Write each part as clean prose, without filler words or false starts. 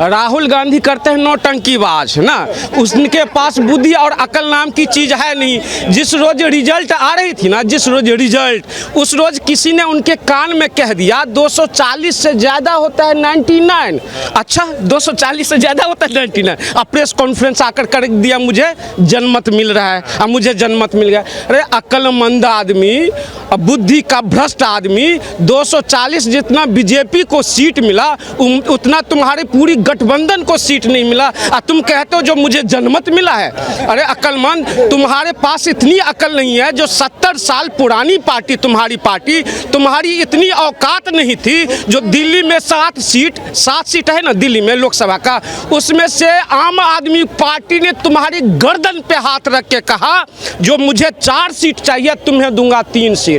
राहुल गांधी करते हैं नौटंकीबाज ना, उसके पास बुद्धि और अकल नाम की चीज़ है नहीं। जिस रोज रिजल्ट आ रही थी ना, जिस रोज रिजल्ट, उस रोज किसी ने उनके कान में कह दिया 240 से ज़्यादा होता है 99। अच्छा 240 से ज़्यादा होता है 99। अब प्रेस कॉन्फ्रेंस आकर कर दिया मुझे जनमत मिल रहा है, अब मुझे जनमत मिल गया। अरे अक्लमंद आदमी, बुद्धि का भ्रष्ट आदमी, 240 जितना बीजेपी को सीट मिला उतना तुम्हारी पूरी गठबंधन को सीट नहीं मिला और तुम कहते हो जो मुझे जनमत मिला है। अरे अक्लमंद, तुम्हारे पास इतनी अकल नहीं है। जो 70 साल पुरानी पार्टी, तुम्हारी पार्टी, तुम्हारी इतनी औकात नहीं थी जो दिल्ली में 7 सीट है ना दिल्ली में लोकसभा का, उसमें से आम आदमी पार्टी ने तुम्हारी गर्दन पे हाथ रख के कहा जो मुझे 4 सीट चाहिए, तुम्हें दूंगा 3 सीट।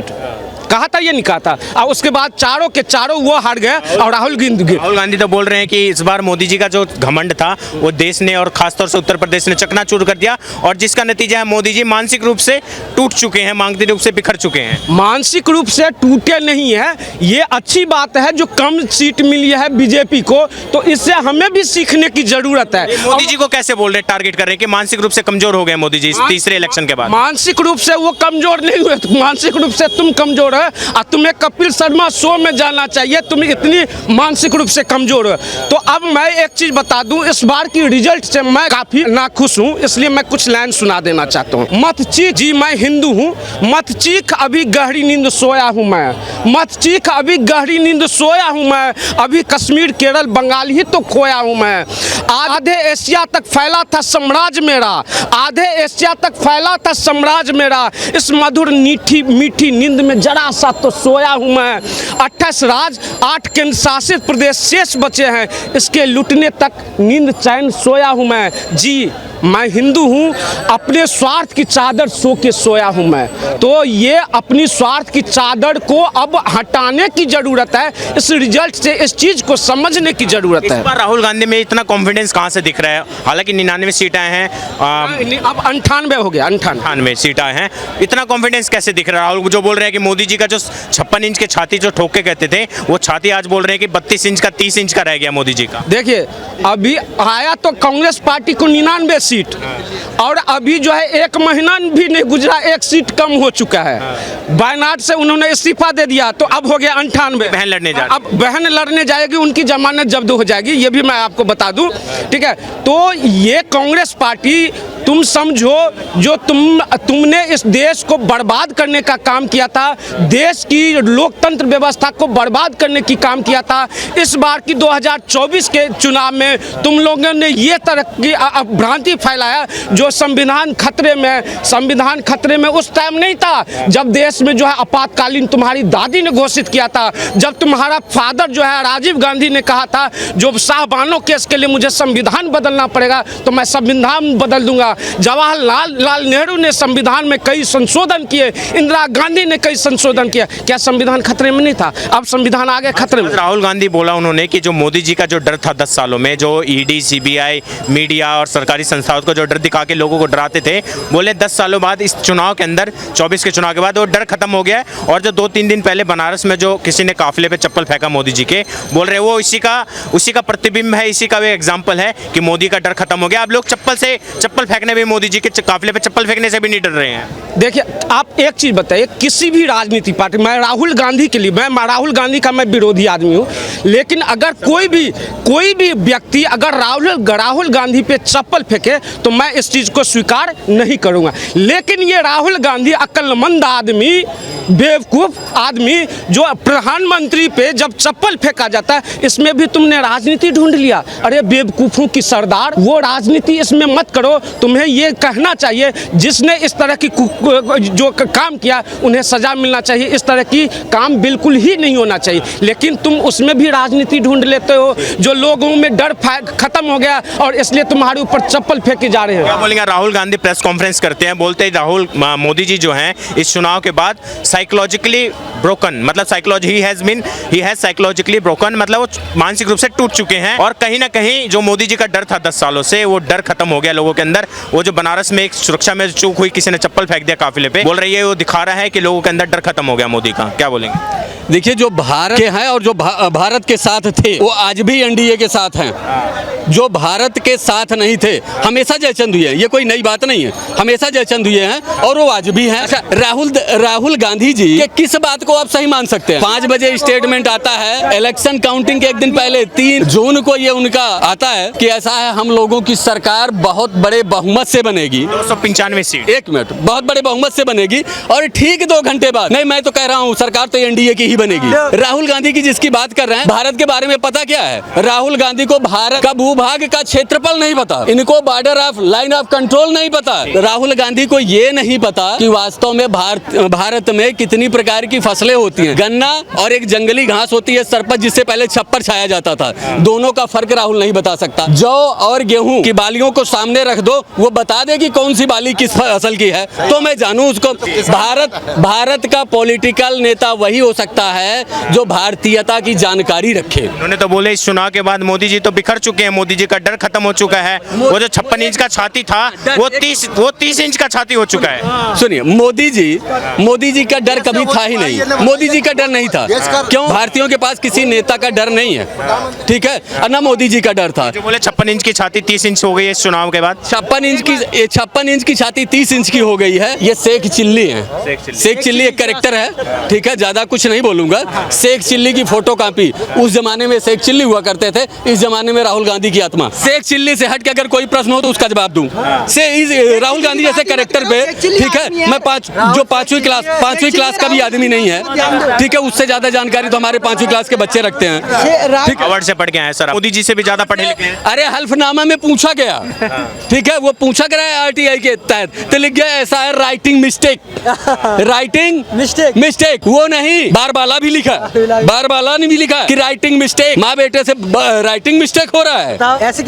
कहा था ये नहीं कहा था। और उसके बाद चारों के चारों वो हार गए और राहुल गांधी तो बोल रहे हैं कि इस बार मोदी जी का जो घमंड था वो देश ने और खासतौर से उत्तर प्रदेश ने चकनाचूर कर दिया और जिसका नतीजा है मोदी जी मानसिक रूप से टूट चुके हैं, मानसिक रूप से बिखर चुके हैं। मानसिक रूप से टूटे नहीं है, ये अच्छी बात है जो कम सीट मिली है बीजेपी को, तो इससे हमें भी सीखने की जरूरत है। मोदी जी को कैसे बोल रहे हैं, टारगेट कर रहे हैं कि मानसिक रूप से कमजोर हो गए मोदी जी इस तीसरे इलेक्शन के बाद? मानसिक रूप से वो कमजोर नहीं हुए, मानसिक रूप से तुम कमजोर है और तुम्हें कपिल शर्मा शो में जाना चाहिए, तुम इतनी मानसिक रूप से कमजोर हो। तो अब मैं एक चीज बता दूं, इस बार की रिजल्ट से मैं काफी नाखुश हूं, इसलिए मैं कुछ लाइन सुना देना चाहता हूं। मत चीख जी मैं हिंदू हूं, मत चीख अभी गहरी नींद सोया हूं मैं, मत चीख अभी गहरी नींद सोया हूं मैं, अभी कश्मीर केरल बंगाल ही तो खोया हूं मैं। आधे एशिया तक फैला था साम्राज्य मेरा, आधे एशिया तक फैला था साम्राज्य मेरा, इस मधुर मीठी मीठी नींद में जरा सा तो सोया हूं मैं। 28 राज 8 केंद्र शासित प्रदेश शेष बचे हैं, इसके लुटने तक नींद चैन सोया हूं मैं। जी मैं हिंदू हूं, अपने स्वार्थ की चादर सो के सोया हूं मैं। तो ये अपनी स्वार्थ की चादर को अब हटाने की जरूरत है, इस रिजल्ट से इस चीज को समझने की जरूरत है। इस बार राहुल गांधी में इतना कॉन्फिडेंस कहां से दिख रहा है? हालांकि 99 सीटें हैं, अब 98 हो गया, 98 सीटें हैं, इतना कॉन्फिडेंस कैसे दिख रहा है? राहुल जो बोल रहे हैं कि मोदी जी का जो 56 इंच के छाती जो ठोक के कहते थे, वो छाती आज बोल रहे हैं कि 32 इंच का 30 इंच का रह गया मोदी जी का। देखिए अभी आया तो कांग्रेस पार्टी को 99 सीट और अभी जो है 1 महीना भी नहीं गुजरा 1 सीट कम हो चुका है। वायनाड से उन्होंने इस्तीफा दे दिया तो अब हो गया 98। बहन लड़ने जा, अब बहन लड़ने जाएगी, उनकी जमानत जब्त हो जाएगी, ये भी मैं आपको बता दूं, ठीक है। तो ये कांग्रेस पार्टी, तुम समझो जो तुमने इस देश को बर्बाद करने का काम किया था, देश की लोकतंत्र व्यवस्था को बर्बाद करने की काम किया था। इस बार की 2024 के चुनाव में तुम लोगों ने ये तरह की भ्रांति फैलाया जो संविधान खतरे में उस टाइम नहीं था जब देश में जो है आपातकालीन तुम्हारी दादी ने घोषित किया था, जब तुम्हारा फादर जो है राजीव गांधी ने कहा था जो शाहबानो केस के लिए मुझे संविधान बदलना पड़ेगा तो मैं संविधान बदल दूंगा। जवाहरलाल नेहरू ने संविधान में कई संशोधन किए, इंदिरा गांधी ने कई संशोधन किया, क्या संविधान खतरे में नहीं था? अब संविधान आ गया खतरे में। राहुल गांधी बोला उन्होंने कि जो मोदी जी का जो डर था 10 सालों में, जो ईडी सीबीआई मीडिया और सरकारी संस्थाओं को जो डर दिखा के लोगों को डराते थे, बोले 10 सालों बाद इस चुनाव के अंदर 24 के चुनाव के बाद वो डर खत्म हो गया है। और जो 2-3 दिन पहले बनारस में जो किसी ने काफिले पे चप्पल फेंका मोदी जी के, बोल रहे वो उसी का प्रतिबिंब है, इसी का एक एग्जाम्पल है कि मोदी का डर खत्म हो गया। अब लोग चप्पल फेंकने भी, मोदी जी के काफिले पे चप्पल फेंकने से भी नहीं डर रहे हैं। देखिए आप एक चीज बताइए, किसी भी राजनीतिक पार्टी, मैं राहुल गांधी के लिए, मैं राहुल गांधी का मैं विरोधी आदमी हूं, लेकिन अगर कोई भी व्यक्ति अगर राहुल गांधी पे चप्पल फेंके तो मैं इस चीज को स्वीकार नहीं करूंगा। लेकिन ये राहुल गांधी अक्लमंद आदमी, बेवकूफ आदमी, जो प्रधानमंत्री पे जब चप्पल फेंका जाता है इसमें भी तुमने राजनीति ढूंढ लिया। अरे बेवकूफों की सरदार, वो राजनीति इसमें मत करो। तुम्हें ये कहना चाहिए जिसने इस तरह की जो काम किया उन्हें सजा मिलना चाहिए, इस तरह की काम बिल्कुल ही नहीं होना चाहिए। लेकिन तुम उसमें भी राजनीति ढूंढ लेते हो, जो लोगों में डर खत्म हो गया और इसलिए तुम्हारे ऊपर चप्पल फेंके जा रहे हो। क्या बोलेंगे? राहुल गांधी प्रेस कॉन्फ्रेंस करते हैं, बोलते हैं राहुल मोदी जी जो हैं इस चुनाव के बाद साइकोलॉजिकली ब्रोकन, मतलब ही हैज साइकोलॉजिकली ब्रोकन, मतलब वो मानसिक रूप से टूट चुके हैं और कहीं ना कहीं जो मोदी जी का डर था 10 सालों से वो डर खत्म हो गया लोगों के अंदर। वो जो बनारस में एक सुरक्षा में चूक हुई, किसी ने चप्पल फेंक दिया काफिले पे, बोल रही है वो दिखा रहा है कि लोगों के अंदर डर खत्म हो गया मोदी का। क्या बोलेंगे? देखिए, जो भारत के हैं और जो भारत के साथ थे वो आज भी एनडीए के साथ हैं। जो भारत के साथ नहीं थे हमेशा जयचंद हुए हैं, ये कोई नई बात नहीं है, हमेशा जयचंद हुए हैं और वो आज भी हैं। अच्छा, राहुल गांधी जी के किस बात को आप सही मान सकते हैं? 5 बजे स्टेटमेंट आता है, इलेक्शन काउंटिंग के एक दिन पहले 3 जून को ये उनका आता है कि ऐसा है, हम लोगों की सरकार बहुत बड़े बहुमत से बनेगी, 295 सीट। 1 मिनट, बहुत बड़े बहुमत से बनेगी। और ठीक 2 घंटे बाद, नहीं मैं तो कह रहा हूँ सरकार तो एनडीए की ही बनेगी। राहुल गांधी की जिसकी बात कर रहे हैं, भारत के बारे में पता क्या है? राहुल गांधी को भारत का भूभाग का क्षेत्रफल नहीं पता, इनको border of line of control नहीं पता। राहुल गांधी को ये नहीं पता कि वास्तव में भारत में कितनी प्रकार की फसलें होती हैं। गन्ना और एक जंगली घास होती है सरपत, जिससे पहले छप्पर छाया जाता था। दोनों का फर्क राहुल नहीं बता सकता। जौ और गेहूं की बालियों को सामने रख दो, वो बता दे कि कौन सी बाली किस फसल की है, तो मैं जानूं उसको। भारत का पॉलिटिकल नेता वही हो सकता है जो भारतीयता की जानकारी रखे। उन्होंने तो बोले इस चुनाव के बाद मोदी जी तो बिखर चुके हैं, मोदी जी का डर खत्म हो चुका है। वो जो 56 इंच का छाती था वो 30 इंच का छाती हो चुका है। सुनिए, मोदी जी का डर कभी था ही नहीं। मोदी जी का डर नहीं था। क्यों? भारतीयों के पास किसी नेता का डर नहीं है, ठीक है, और ना मोदी जी का डर था। जो बोले 56 इंच की छाती 30 इंच हो गई है इस चुनाव के बाद। 56 इंच की छाती 30 इंच की हो गई है, ये शेख चिल्ली है। शेख चिल्ली एक कैरेक्टर है, ठीक है, ज्यादा कुछ नहीं बोलूंगा। शेख चिल्ली की फोटो कॉपी, उस जमाने में शेख चिल्ली हुआ करते थे, इस जमाने में राहुल गांधी की आत्मा। शेख चिल्ली से हट के अगर कोई प्रश्न हो तो उसका जवाब दूं। राहुल गांधी जैसे कैरेक्टर पे, ठीक है, मैं जो 5वीं क्लास का भी आदमी नहीं है, ठीक है, उससे ज्यादा जानकारी तो हमारे 5वीं क्लास के बच्चे रखते हैं। हार्वर्ड से पढ़ के आए सर, मोदी जी से भी ज्यादा पढ़े लिखे हैं। अरे हल्फनामा में पूछा गया, ठीक है, वो पूछा गया है आरटीआई के तहत, तो लिख गया ऐसा है राइटिंग मिस्टेक, वो नहीं, बारबाला भी लिखा, बारबाला ने भी लिखा कि राइटिंग मिस्टेक, माँ बेटे से राइटिंग मिस्टेक हो रहा है।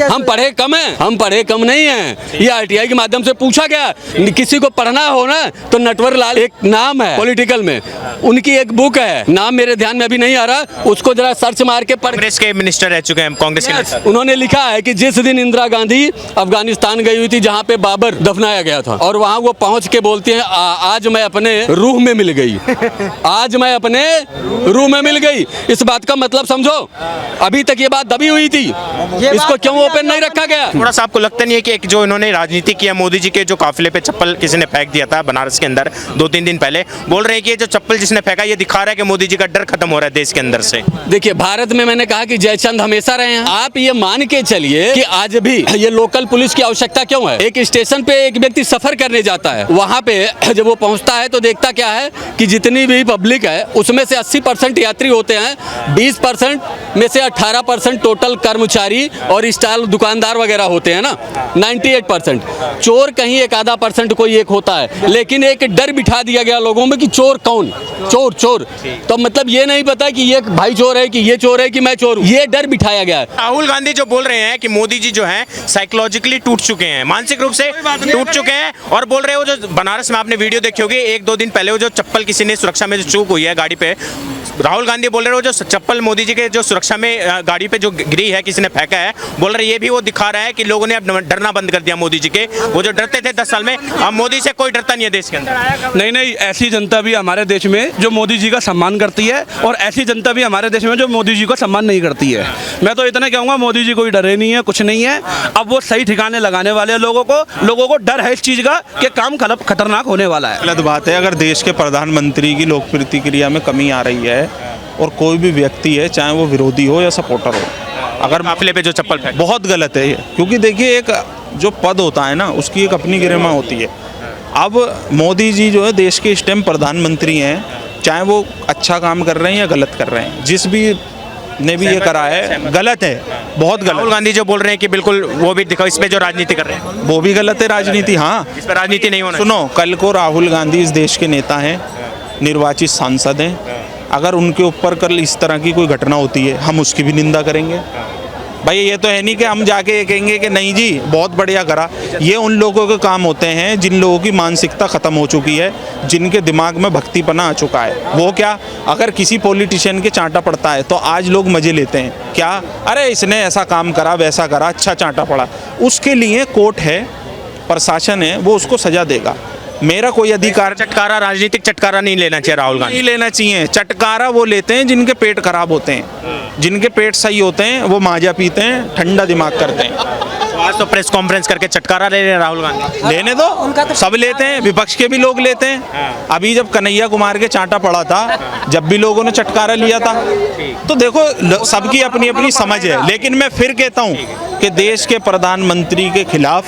हम पढ़े कम हैं, हम पढ़े कम नहीं हैं, ये आरटीआई के माध्यम से पूछा गया। किसी को पढ़ना हो ना तो नटवर लाल एक नाम है पॉलिटिकल में, उनकी एक बुक है, नाम मेरे ध्यान में अभी नहीं आ रहा, उसको जरा सर्च मार के पढ़। कांग्रेस के मिनिस्टर रह चुके हैं, कांग्रेस के। उन्होंने लिखा है कि जिस दिन इंदिरा गांधी अफगानिस्तान गई हुई थी, जहाँ पे बाबर दफनाया गया था, और वहाँ वो पहुँच के बोलती हैं आज मैं अपने रूह में मिल गई, आज मैं अपने रूह में मिल गई। इस बात का मतलब समझो, अभी तक ये बात दबी हुई थी, इसको क्यों ओपन नहीं रखा गया? थोड़ा सा आपको लगता नहीं है कि एक जो इन्होंने राजनीति किया, मोदी जी के जो काफिले पे चप्पल किसी ने फेंक दिया था बनारस के अंदर 2-3 दिन पहले, बोल रहे हैं कि ये जो चप्पल जिसने फेंका ये दिखा रहा है कि मोदी जी का डर खत्म हो रहा है देश के अंदर से। देखिए, भारत में मैंने कहा कि जयचंद हमेशा रहे हैं। आप ये मान के चलिए कि आज भी ये लोकल पुलिस की आवश्यकता क्यों है? एक स्टेशन पे एक व्यक्ति सफर करने जाता है, वहाँ पे जब वो पहुँचता है तो देखता क्या है कि जितनी भी पब्लिक है उसमें से 80% यात्री होते हैं, 20% में से 18% टोटल कर्मचारी और स्टॉल दुकानदार वगैरह होते हैं ना, 98%। चोर कहीं 1-आधा% कोई एक होता है, लेकिन एक डर बिठा दिया गया लोगों में कि चोर कौन, चोर। तो मतलब ये नहीं पता कि ये भाई चोर है, कि ये चोर है, कि मैं चोर हूँ, ये डर बिठाया गया है। राहुल गांधी जो बोल रहे हैं कि मोदी जी जो हैं साइकोलॉजिकली टूट चुके हैं, मानसिक रूप से टूट चुके हैं, और बोल रहे हो जो बनारस में आपने वीडियो देखी होगी 1-2 दिन पहले, वो जो चप्पल किसी ने सुरक्षा में जो चूक हुई है गाड़ी पे, राहुल गांधी बोल रहे हो जो चप्पल मोदी जी के जो सुरक्षा में गाड़ी पे जो गिरी है किसी ने फेंका है, बोल रहे ये भी वो दिखा रहा है कि लोगों ने अब डरना बंद कर दिया मोदी जी के। वो जो डरते थे 10 साल में, अब मोदी से कोई डरता नहीं है देश के अंदर। नहीं, ऐसी जनता भी हमारे देश में जो मोदी जी का सम्मान करती है, और ऐसी जनता भी हमारे देश में जो मोदी जी को सम्मान नहीं करती है। मैं तो इतना कहूँगा, मोदी जी कोई डरे नहीं है, कुछ नहीं है। अब वो सही ठिकाने लगाने वाले लोगों को डर है इस चीज़ का कि काम खतरनाक होने वाला है। गलत बात है। अगर देश के प्रधानमंत्री की लोकप्रियता में कमी आ रही है, और कोई भी व्यक्ति है, चाहे वो विरोधी हो या सपोर्टर हो, अगर काफिले पे जो चप्पल फेंक, बहुत गलत है ये। क्योंकि देखिए, एक जो पद होता है ना, उसकी एक अपनी गरिमा होती है। अब मोदी जी जो है देश के इस टाइम प्रधानमंत्री हैं, चाहे वो अच्छा काम कर रहे हैं या गलत कर रहे हैं, जिस भी ने भी ये करा है गलत है, बहुत गलत। राहुल गांधी जो बोल रहे हैं कि बिल्कुल वो भी दिखाओ, इस पे जो राजनीति कर रहे हैं वो भी गलत है राजनीति। हाँ, इस पर राजनीति नहीं होना। सुनो, कल को राहुल गांधी इस देश के नेता हैं, निर्वाचित सांसद हैं, अगर उनके ऊपर कल इस तरह की कोई घटना होती है, हम उसकी भी निंदा करेंगे। भाई ये तो है नहीं कि हम जाके ये कहेंगे कि नहीं जी बहुत बढ़िया करा। ये उन लोगों के काम होते हैं जिन लोगों की मानसिकता ख़त्म हो चुकी है, जिनके दिमाग में भक्तिपना आ चुका है। वो क्या, अगर किसी पॉलिटिशियन के चांटा पड़ता है तो आज लोग मज़े लेते हैं, क्या अरे इसने ऐसा काम करा, वैसा करा, अच्छा चांटा पड़ा। उसके लिए कोर्ट है, प्रशासन है वो उसको सजा देगा। मेरा कोई अधिकार चटकारा, राजनीतिक चटकारा नहीं लेना चाहिए राहुल गांधी। नहीं लेना चाहिए। चटकारा वो लेते हैं जिनके पेट खराब होते हैं, जिनके पेट सही होते हैं वो माजा पीते हैं, ठंडा दिमाग करते हैं। तो आज तो प्रेस कॉन्फ्रेंस करके चटकारा ले रहे हैं राहुल गांधी। लेने दो, सब लेते हैं, विपक्ष के भी लोग लेते हैं। अभी जब कन्हैया कुमार के चांटा पड़ा था, जब भी लोगों ने चटकारा लिया था। तो देखो सबकी अपनी अपनी समझ है, लेकिन मैं फिर कहता हूँ कि देश के प्रधानमंत्री के खिलाफ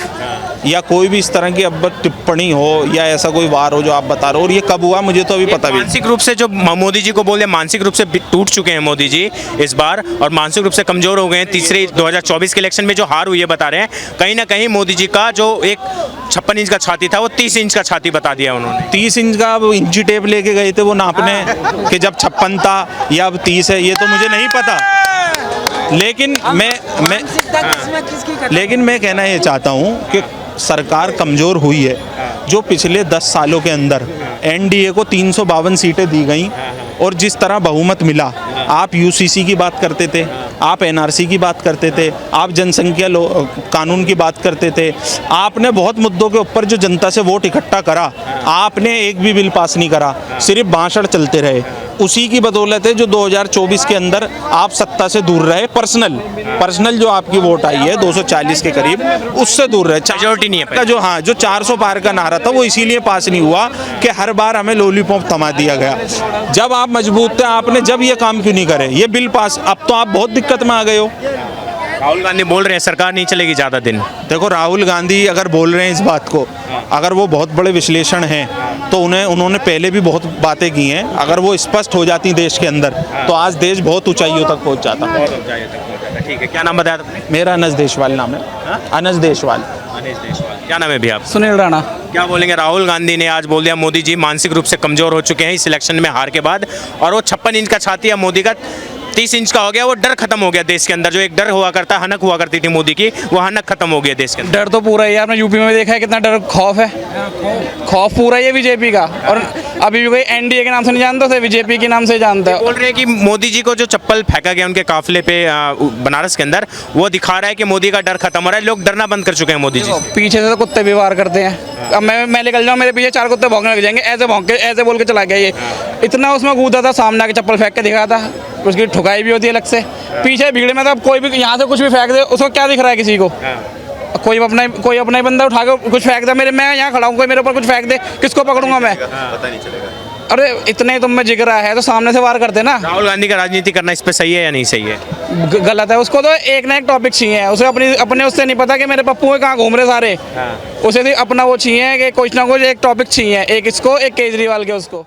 या कोई भी इस तरह की अब टिप्पणी हो या ऐसा कोई वार हो जो आप बता रहे हो, और ये कब हुआ मुझे तो अभी पता भी नहीं। मानसिक रूप से जो मोदी जी को बोले, मानसिक रूप से टूट चुके हैं मोदी जी इस बार, और मानसिक रूप से कमजोर हो गए हैं। तीसरे 2024 के इलेक्शन में जो हार हुई है बता रहे हैं, कहीं ना कहीं मोदी जी का जो एक 56 इंच का छाती था वो 30 इंच का छाती बता दिया उन्होंने। 30 इंच का वो इंची टेप लेके गए थे वो नापने कि जब 56 था या अब 30 है, ये तो मुझे नहीं पता। लेकिन मैं कहना ये चाहता हूँ कि सरकार कमज़ोर हुई है। जो पिछले 10 सालों के अंदर एनडीए को 352 सीटें दी गई और जिस तरह बहुमत मिला, आप यूसीसी की बात करते थे, आप एनआरसी की बात करते थे, आप जनसंख्या कानून की बात करते थे, आपने बहुत मुद्दों के ऊपर जो जनता से वोट इकट्ठा करा, आपने एक भी बिल पास नहीं करा, सिर्फ भाषण चलते रहे। उसी की बदौलत है जो 2024 के अंदर आप सत्ता से दूर रहे। पर्सनल जो आपकी वोट आई है 240 के करीब, उससे दूर रहे। मेजॉरिटी नहीं है जो 400 पार का नारा था वो इसीलिए पास नहीं हुआ कि हर बार हमें लॉलीपॉप थमा दिया गया। जब आप मजबूत थे, आपने जब ये काम क्यों नहीं करे, ये बिल पास। अब तो आप बहुत दिक्कत में आ गए हो। राहुल गांधी बोल रहे हैं सरकार नहीं चलेगी ज़्यादा दिन। देखो राहुल गांधी अगर बोल रहे हैं इस बात को, अगर वो बहुत बड़े विश्लेषण हैं तो उन्होंने पहले भी बहुत बातें की हैं। अगर वो स्पष्ट हो जाती देश के अंदर तो आज देश बहुत ऊंचाइयों तक पहुंच जाता। ठीक है, क्या नाम बताया था? मेरा अनस देशवाल नाम है। अनस देशवाल। क्या नाम है भैया? सुनील राणा। क्या बोलेंगे? राहुल गांधी ने आज बोल दिया मोदी जी मानसिक रूप से कमजोर हो चुके हैं इस इलेक्शन में हार के बाद, और वो 56 इंच का छाती है मोदी का 30 इंच का हो गया। वो डर खत्म हो गया देश के अंदर। जो एक डर हुआ करता, हनक हुआ करती थी मोदी की, वो हनक खत्म हो गया देश के अंदर। डर तो पूरा ही है। आपने यूपी में देखा है कितना डर, खौफ है, खौफ पूरा ही है बीजेपी का। और अभी भी कोई एनडीए के नाम से नहीं जानता थे, बीजेपी के नाम से जानता है। बोल रहे हैं कि मोदी जी को जो चप्पल फेंका गया उनके काफिले पे बनारस के अंदर, वो दिखा रहा है कि मोदी का डर खत्म हो रहा है। लोग डरना बंद कर चुके हैं मोदी जी से। पीछे से तो कुत्ते भी वार करते हैं। अब मैं निकल जाऊँ, मेरे पीछे 4 कुत्ते भौंकने लग जाएंगे। ऐसे बोल के चला गया ये। इतना उसमें कूदा था, सामने आके चप्पल फेंक के दिखा था। उसकी ठुकाई भी होती है अलग से। पीछे भीड़ में तो अब कोई भी यहाँ से कुछ भी फेंक दे, उसको क्या दिख रहा है किसी को? कोई अपना ही बंदा उठा के कुछ फेंक दे, मैं यहाँ खड़ा हूँ, कोई मेरे ऊपर कुछ फेंक दे, किसको पकड़ूंगा मैं? पता नहीं चलेगा। अरे इतने तुम में जिगरा है तो सामने से वार करते ना। राहुल गांधी का राजनीति करना इस पे सही है या नहीं सही है? गलत है। उसको तो एक ना एक टॉपिक चाहिए। उसे अपने उससे नहीं पता कि मेरे पप्पू कहाँ घूम रहे सारे। उसे भी अपना वो चाहिए कि कुछ ना कुछ एक टॉपिक चाहिए, एक इसको, एक केजरीवाल के उसको।